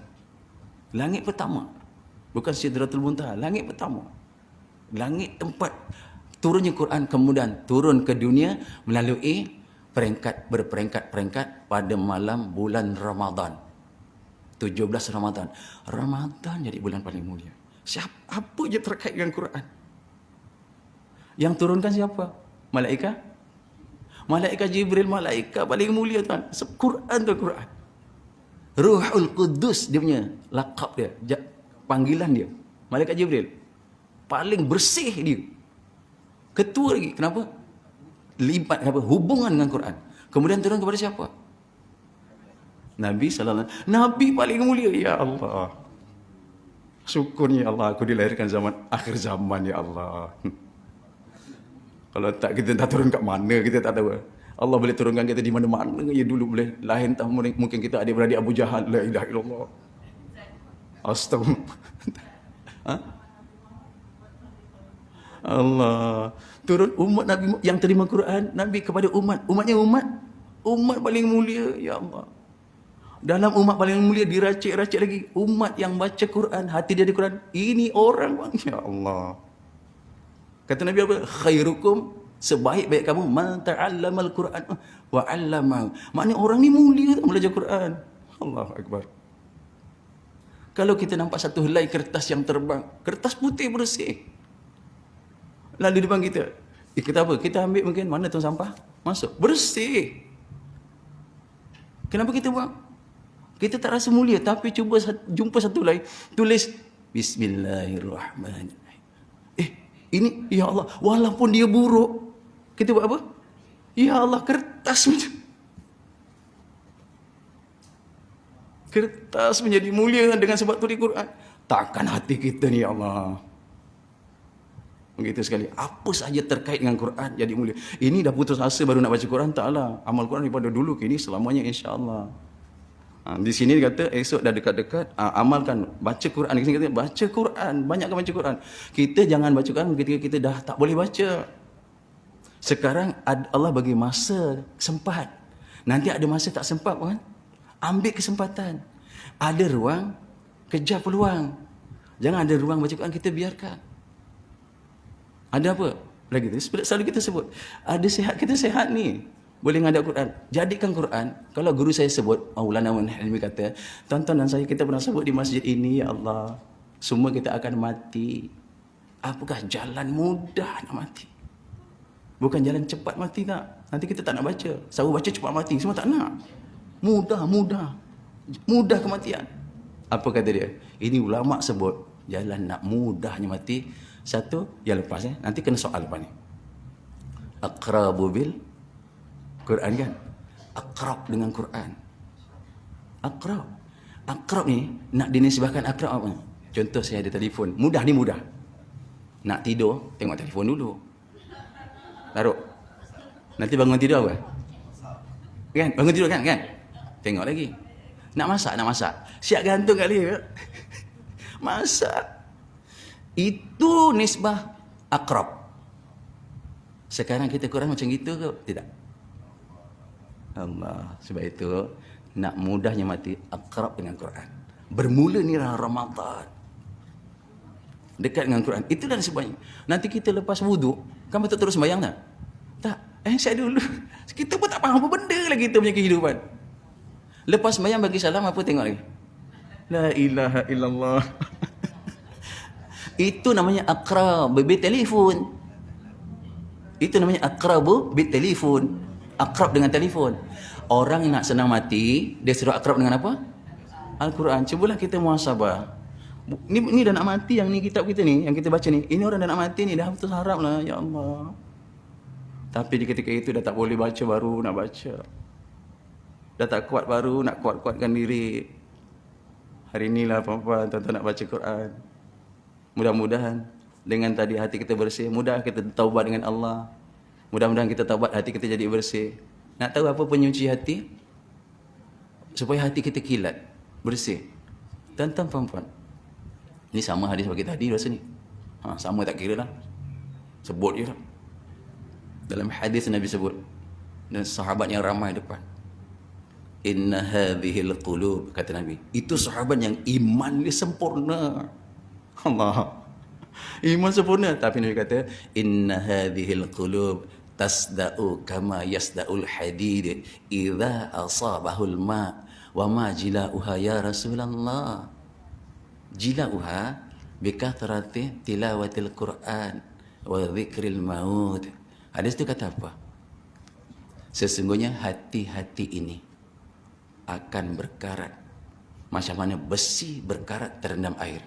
langit pertama, bukan Sidratul Muntaha, langit pertama, langit tempat turunnya Quran. Kemudian turun ke dunia melalui berperingkat pada malam bulan Ramadan, 17 Ramadan. Ramadan jadi bulan paling mulia. Apa je terkait dengan Quran? Yang turunkan siapa? Malaikat Jibril, malaikat paling mulia tuan. Quran tu Quran. Ruhul Qudus dia punya lakab dia, panggilan dia. Malaikat Jibril. Paling bersih dia. Ketua lagi. Kenapa? Libat apa? Hubungan dengan Quran. Kemudian turun kepada siapa? Nabi sallallahu alaihi wasallam. Nabi paling mulia, ya Allah. Syukurnya ya Allah, aku dilahirkan zaman akhir zaman ya Allah. Kalau tak kita tak turun kat mana kita tak tahu. Allah boleh turunkan kita di mana-mana ya dulu boleh. Lain tak mungkin kita adik-beradik Abu Jahal. La ilaha illallah. Astagfirullah. Allah. Turun umat Nabi yang terima Quran, Nabi kepada umatnya umat paling mulia, ya Allah. Dalam umat paling mulia diracik-racik lagi umat yang baca Quran, hati dia di Quran. Ini orang bang, ya Allah. Kata Nabi apa? Khairukum, sebaik-baik kamu man ta'allamal Quran wa 'allama. Maknanya orang ni mulia tak belajar Quran. Allahu akbar. Kalau kita nampak satu helai kertas yang terbang, kertas putih bersih, lalu di depan kita, kita apa? Kita ambil mungkin mana tuang sampah? Masuk. Bersih. Kenapa kita buang? Kita tak rasa mulia, tapi cuba jumpa satu helai, tulis Bismillahirrahmanirrahim. Ini ya Allah, walaupun dia buruk, kita buat apa? Ya Allah, kertas macam kertas menjadi mulia dengan sebab tulis Quran. Takkan hati kita ni ya Allah. Begitu sekali. Apa saja terkait dengan Quran jadi mulia. Ini dah putus asa baru nak baca Quran, taklah. Amal Quran daripada dulu ke ini selamanya insya-Allah. Di sini dia kata esok dah dekat-dekat, amalkan baca Quran. Di sini kata baca Quran, banyakkan baca Quran. Kita jangan baca Quran ketika kita dah tak boleh baca. Sekarang Allah bagi masa sempat. Nanti ada masa tak sempat kan? Ambil kesempatan. Ada ruang, kejar peluang. Jangan ada ruang baca Quran kita biarkan. Ada apa? Lagi selalu kita sebut, ada sihat, kita sihat ni boleh ngadap Quran. Jadikan Quran. Kalau guru saya sebut, Maulana Muhammad kata, tuan-tuan dan saya kita pernah sebut di masjid ini, ya Allah, semua kita akan mati. Apakah jalan mudah nak mati? Bukan jalan cepat mati tak. Nanti kita tak nak baca. Selalu baca cepat mati, semua tak nak. Mudah kematian. Apa kata dia? Ini ulama sebut jalan nak mudahnya mati. Satu, yang lepas nanti kena soal lepas ni. Aqrabu bil Quran kan? Aqrab dengan Quran. Aqrab ni nak dinisbahkan aqrab apa? Contoh saya ada telefon. Mudah ni mudah. Nak tidur, tengok telefon dulu. Taruh. Nanti bangun tidur apa? Kan? Bangun tidur kan? Tengok lagi. Nak masak. Siap gantung kat dia. Masak. Itu nisbah akrab. Sekarang kita Quran macam gitu ke? Tidak. Allah. Sebab itu, nak mudahnya mati, akrab dengan Quran. Bermula ni Ramadan. Dekat dengan Quran. Itulah sebabnya. Nanti kita lepas wuduk, kan betul terus sembahyang tak? Tak. Saya dulu. Kita pun tak faham apa benda lah kita punya kehidupan. Lepas sembahyang bagi salam, apa tengok lagi? La ilaha illallah. Itu namanya akrab bertelefon. Itu namanya akrabu bertelefon. Akrab dengan telefon. Orang yang nak senang mati, dia suruh akrab dengan apa? Al-Quran. Cubalah kita muhasabah. Ni dah nak mati yang ni kitab kita ni, yang kita baca ni. Ini orang dah nak mati ni, dah putus harap lah. Ya Allah. Tapi di ketika itu dah tak boleh baca, baru nak baca. Dah tak kuat, baru nak kuat-kuatkan diri. Hari inilah puan-puan, tuan-tuan nak baca Quran. Mudah-mudahan dengan tadi hati kita bersih, mudah kita taubat dengan Allah. Mudah-mudahan kita taubat, hati kita jadi bersih. Nak tahu apa penyuci hati? Supaya hati kita kilat, bersih. Tuan-tuan, puan-puan. Ini sama hadis bagi tadi rasa ni. Sama tak kira lah. Sebut je lah. Dalam hadis Nabi sebut. Dan sahabat yang ramai depan. Inna hadhil qulub, kata Nabi. Itu sahabat yang iman dia sempurna. Allah. Iman sempurna. Tapi Nabi kata, Inna hadhil qulub tasda'u kama yasda'ul hadid idza asabahul ma wa ma jila'uha ya Rasulullah. Jila'uha bikathrati tilawatil Quran wa dzikril maut. Hadis itu kata apa? Sesungguhnya hati-hati ini akan berkarat macam mana besi berkarat terendam air.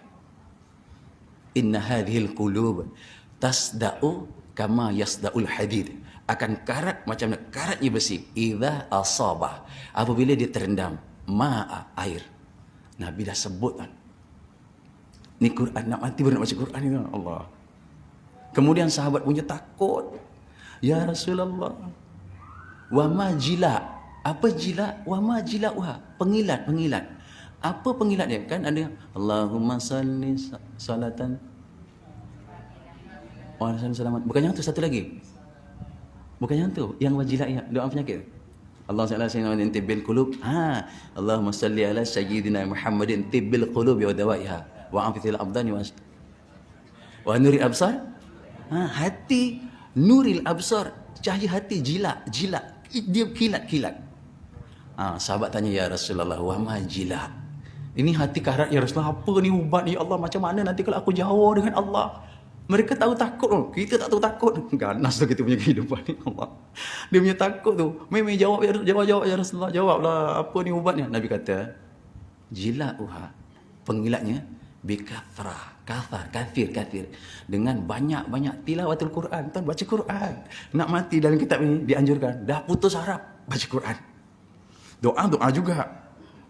Inna hadhil qulub tasda'u kama yasda'ul hadid. Akan karat macam mana karatnya besi. Idza asabah, apabila dia terendam ma'a, air. Nabi dah sebut kan. Ni Quran, nak mati baru nak baca Quran ni. Allah. Kemudian sahabat punya takut. Ya Rasulullah. Wa ma jila. Apa jila? Wa ma jila'uha. Pengilat. Apa pengilat dia? Kan ada Allahumma salli salatan wa selamat. Bukan yang tu, satu lagi. Bukan yang tu, yang wajilat ya, doa penyakit. Allah Ta'ala sayyidina tibbil qulub. Allahumma salli ala sayyidina Muhammadin tibbil qulub wa dawaiha wa amfithil abdani wa nuril absar. Hati nuril absar, cahaya hati jilat. Dia kilat. Sahabat tanya, ya Rasulullah, wa ma jilat? Ini hati karat ya Rasulullah, apa ni ubat ni Allah, macam mana nanti kalau aku jauh dengan Allah? Mereka tahu takut tu. Kita tak tahu takut. Ganas tu kita punya kehidupan ni, Allah. Dia punya takut tu. Memang jawab ya Rasulullah, jawablah, apa ni ubatnya? Nabi kata, jila'uha, pengilatnya kathir, dengan banyak tilawatul Quran. Tuan baca Quran. Nak mati dalam kitab ini dianjurkan. Dah putus harap, baca Quran. Doa juga,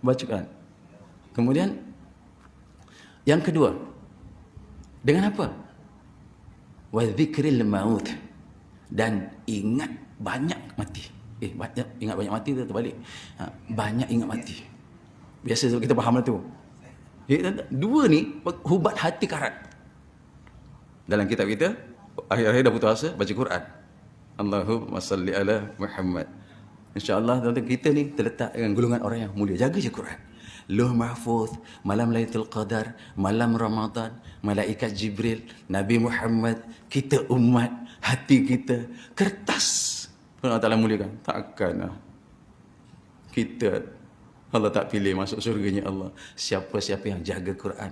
baca Quran. Kemudian yang kedua, dengan apa? Wa dzikril maut, dan ingat banyak mati. Ingat banyak mati tu terbalik. Banyak ingat mati. Biasa kita faham lah tu. Dua ni ubat hati karat. Dalam kitab kita akhir-akhir dah putus asa, baca Quran. Allahumma salli ala Muhammad. InsyaAllah tuan-tuan, kita ni terletak dengan golongan orang yang mulia. Jaga je Quran. Lauh Mahfuz, malam Lailatul Qadar, malam Ramadan, malaikat Jibril, Nabi Muhammad, kita umat, hati kita, kertas. Allah Ta'ala muliakan. Takkan kita, Allah tak pilih masuk syurganya Allah siapa-siapa yang jaga Quran.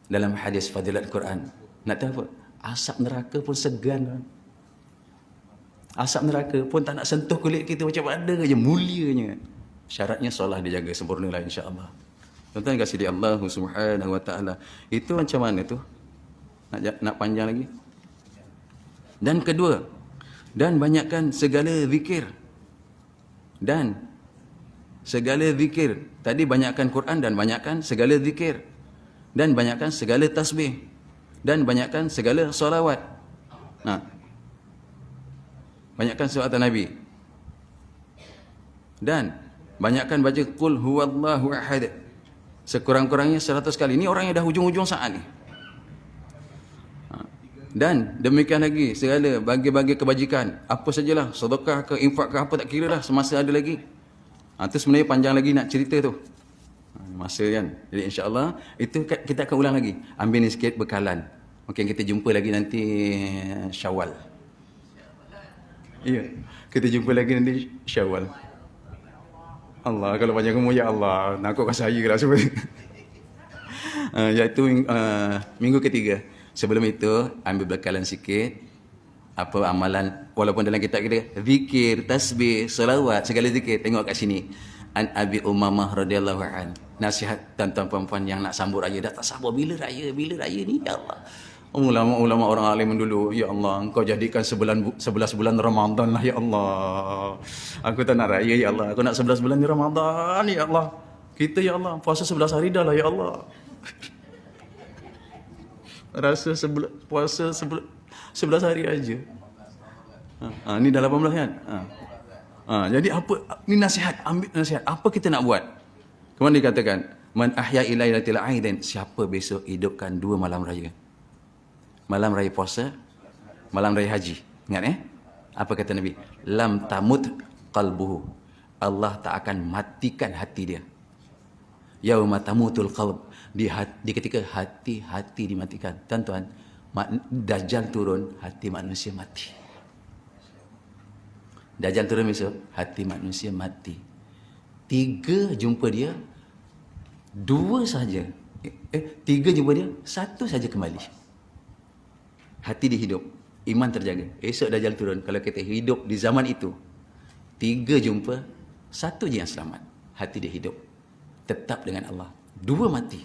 Dalam hadis fadilat Quran, nak tahu apa? Asap neraka pun segan. Asap neraka pun tak nak sentuh kulit kita, macam mana je mulianya. Syaratnya solat dijaga sempurnalah, insya-Allah. Tuan-tuan kasih di Allah Subhanahu wa taala. Itu macam mana tu? Nak panjang lagi. Dan kedua, dan banyakkan segala zikir. Dan segala zikir. Tadi banyakkan Quran dan banyakkan segala zikir. Dan banyakkan segala tasbih. Dan banyakkan segala solawat. Banyakkan salawat Nabi. Dan Banyakkan baca qul huwallahu ahad. Sekurang-kurangnya 100 kali. Ini orang yang dah hujung-hujung saat ni. Dan demikian lagi segala bagi-bagi kebajikan, apa sajalah, sedekah ke, infak ke, apa tak kira lah, semasa ada lagi. Itu sebenarnya panjang lagi nak cerita tu. Masa kan. Jadi insya-Allah itu kita akan ulang lagi. Ambil ni sikit bekalan. Mungkin kita jumpa lagi nanti Syawal. Ya. Kita jumpa lagi nanti Syawal. Allah, kalau panjang umur ya Allah, nakutkan saya lah sebenarnya. Iaitu minggu ketiga. Sebelum itu ambil bekalan sikit. Apa amalan, walaupun dalam kitab kita zikir, tasbih, selawat, segala zikir, tengok kat sini. An Abi Umamah radhiyallahu an. Nasihat tuan-tuan puan-puan yang nak sambut raya, dah tak sabar bila raya ni ya Allah. Ulama-ulama orang alim dulu, ya Allah, engkau jadikan 11 bulan Ramadan lah ya Allah. Aku tak nak raya ya Allah, aku nak 11 bulan di Ramadan ya Allah. Kita ya Allah puasa 11 hari dah lah ya Allah. Rasa puasa 11 hari aja. Ni dah 18 kan? Jadi apa ni nasihat, ambil nasihat. Apa kita nak buat? Kemudian dikatakan, man ahya ilailatil aidin, siapa besok hidupkan 2 malam raya. Malam raya puasa, malam raya haji. Ingat Apa kata Nabi? Lam tamut qalbuhu. Allah tak akan matikan hati dia. Yauma tamutul qalb. Di ketika hati dimatikan. Tuan-tuan, Dajjal turun, hati manusia mati. Dajjal turun besok, hati manusia mati. 3 jumpa dia, 2 saja. 3 jumpa dia, 1 saja kembali. Hati dia hidup, iman terjaga. Esok Dajjal turun, kalau kita hidup di zaman itu, 3 jumpa, 1 je yang selamat. Hati dia hidup, tetap dengan Allah. 2 mati.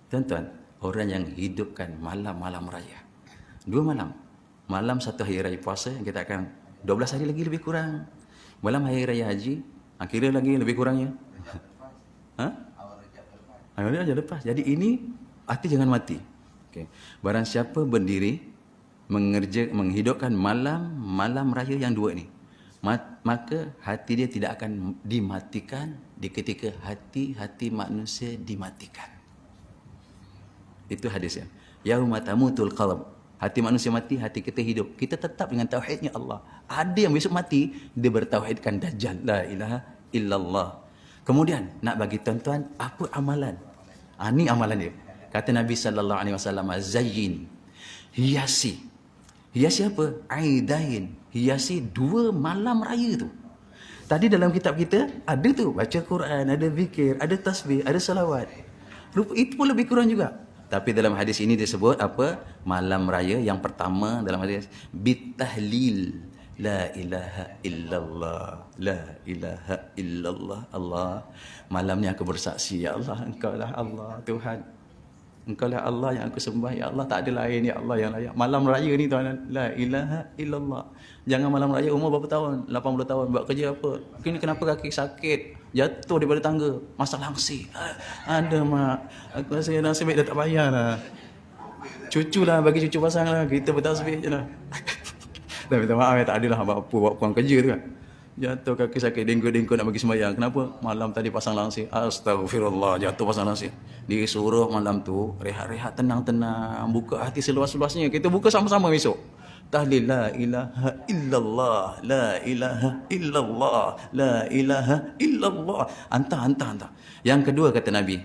Tuan-tuan, orang yang hidupkan malam-malam raya. 2 malam. Malam 1 hari raya puasa, yang kita akan 12 hari lagi lebih kurang. Malam hari raya haji, kira lagi lebih kurangnya. Awal Rajab lepas. Jadi ini, hati jangan mati. Okay. Barang siapa berdiri, menghidupkan malam raya yang 2 ni, maka hati dia tidak akan dimatikan di ketika hati manusia dimatikan. Itu hadisnya. Yauma tamutul qalb. Hati manusia mati, hati kita hidup. Kita tetap dengan tauhidnya Allah. Ada yang besok mati, dia bertauhidkan Dajjal. La ilaha illallah. Kemudian, nak bagi tuan-tuan, apa amalan? Ni amalan dia. Kata Nabi SAW, Zayyin. Hiasi. Hiasi apa? Aidain. Hiasi 2 malam raya tu. Tadi dalam kitab kita, ada tu. Baca Quran, ada zikir, ada tasbih, ada salawat. Itu pun lebih kurang juga. Tapi dalam hadis ini disebut apa? Malam raya yang pertama dalam hadis bitahlil la ilaha illallah, la ilaha illallah. Allah, malamnya aku bersaksi ya Allah, engkau lah Allah Tuhan, engkau lah Allah yang aku sembah ya Allah, tak ada lain ya Allah yang layak. Malam raya ni tuan, la ilaha illallah. Jangan malam raya umur berapa tahun, 80 tahun, buat kerja apa, kini kenapa kaki sakit, jatuh daripada tangga, masak langsir. Ada mak, aku rasa nasib baik dah tak payah lah. Cucu lah, bagi cucu pasang lah, kita bertasbih je lah. Dah minta maaf tak adalah apa buat kurang kerja tu kan. Jatuh kaki sakit, dengkut-dengkut nak bagi sembahyang. Kenapa? Malam tadi pasang langsir. Astagfirullah, jatuh pasang langsir. Disuruh malam tu rehat-rehat, tenang-tenang, buka hati seluas-luasnya. Kita buka sama-sama besok. Tahlil la ilaha illallah, la ilaha illallah, la ilaha illallah. Hantar. Yang kedua kata Nabi,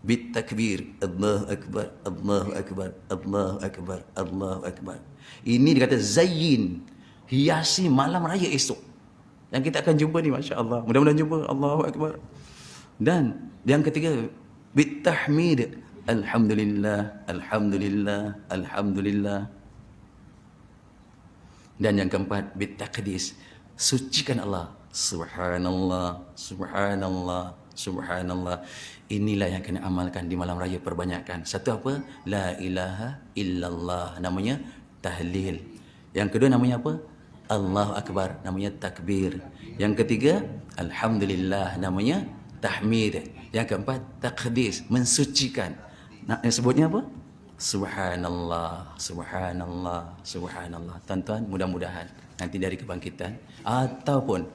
bit takbir, Allahu akbar, Allahu akbar, Allahu akbar, Allahu akbar. Ini dikata zayyin, hiasi malam raya esok. Yang kita akan jumpa ni, masya-Allah. Mudah-mudahan jumpa. Allahu akbar. Dan yang ketiga, bit tahmid, alhamdulillah, alhamdulillah, alhamdulillah. Dan yang keempat, bitaqdis, sucikan Allah. Subhanallah, subhanallah, subhanallah. Inilah yang kena amalkan di malam raya, perbanyakkan. Satu apa? La ilaha illallah, namanya tahlil. Yang kedua namanya apa? Allahu akbar, namanya takbir. Yang ketiga, alhamdulillah, namanya tahmid. Yang keempat, taqdis, mensucikan. Yang sebutnya apa? Subhanallah, subhanallah, subhanallah. Tuan-tuan, mudah-mudahan nanti dari kebangkitan ataupun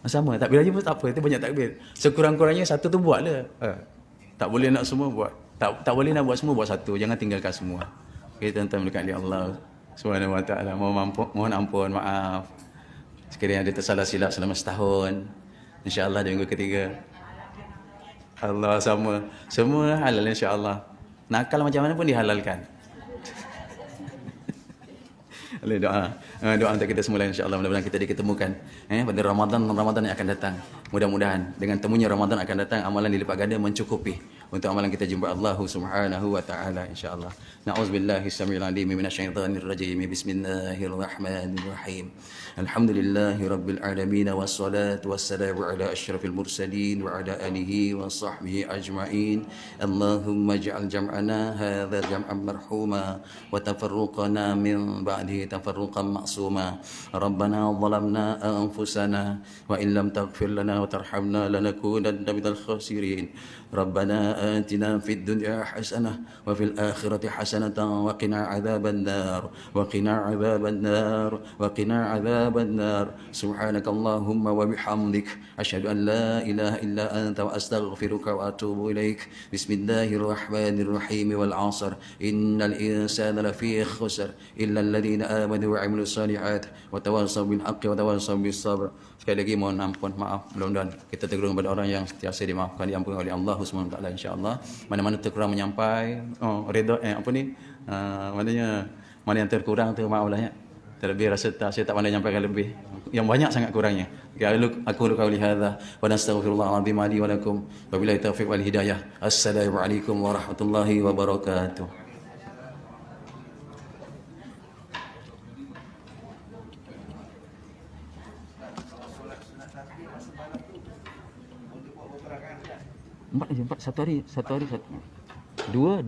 Sama, takbir aja pun tak apa, itu banyak takbir. Sekurang-kurangnya satu tu buatlah. Tak boleh nak semua buat. Tak boleh nak buat semua, buat satu. Jangan tinggalkan semua. Okay, tuan-tuan berkat di Allah Subhanahu wa taala. Mohon ampun, maaf. Sekiranya ada tersalah silap selama setahun. InsyaAllah di minggu ketiga. Allah sama. Semua halal insyaAllah. Nakal macam mana pun dihalalkan. Boleh doa. Doa untuk kita semula insya-Allah, mudah-mudahan kita diketemukan pada Ramadan yang akan datang. Mudah-mudahan dengan temunya Ramadan akan datang, amalan dilipat ganda mencukupi untuk amalan kita jumpa Allah Subhanahu wa taala insya-Allah. Na'udzubillahi samil alim minasyaitonir rajim. Bismillahirrahmanirrahim. Alhamdulillahi rabbil alamin wassalatu wassalamu ala asyrafil mursalin wa ala alihi wa sahbihi ajma'in. Allahumma ij'al jam'ana hadza jam'an marhuma wa tafarruqana min ba'dihi tafarruqan ma'suma. Rabbana zalamna anfusana wa in lam taghfir lana wa tarhamna lanakunanna minal khasirin. Rabbana atina fid dunya hasanah wa fil akhirati hasanatan wa qina adzaban nar wa qina adzaban nar wa qina adzaban nar. Subhanakallahumma wa bihamdik asyhadu an la ilaha illa anta wa astaghfiruka wa atubu ilaik. Bismillahirrahmanirrahim. Wal 'asr innal insana lafi khusr illa alladhina amanu wa 'amilus shalihat wa tawassaw bil haqqi wa tawassaw bis sabr. Sekali lagi mohon ampun, maaf. Mudah-mudahan kita tergolong pada orang yang sentiasa dimaafkan, diampuni oleh Allah Subhanahu wa taala insya-Allah. Mana-mana terkurang menyampai redha maknanya mana yang terkurang tu maaflah ya. Terlebih rasa saya tak pandai nyampaikan lebih. Yang banyak sangat kurangnya. Aku qauli hadza wa nastaghfirullah azim li wa lakum. Wabillahi taufiq wal hidayah. Assalamualaikum warahmatullahi wabarakatuh. Empat, satu hari, dua.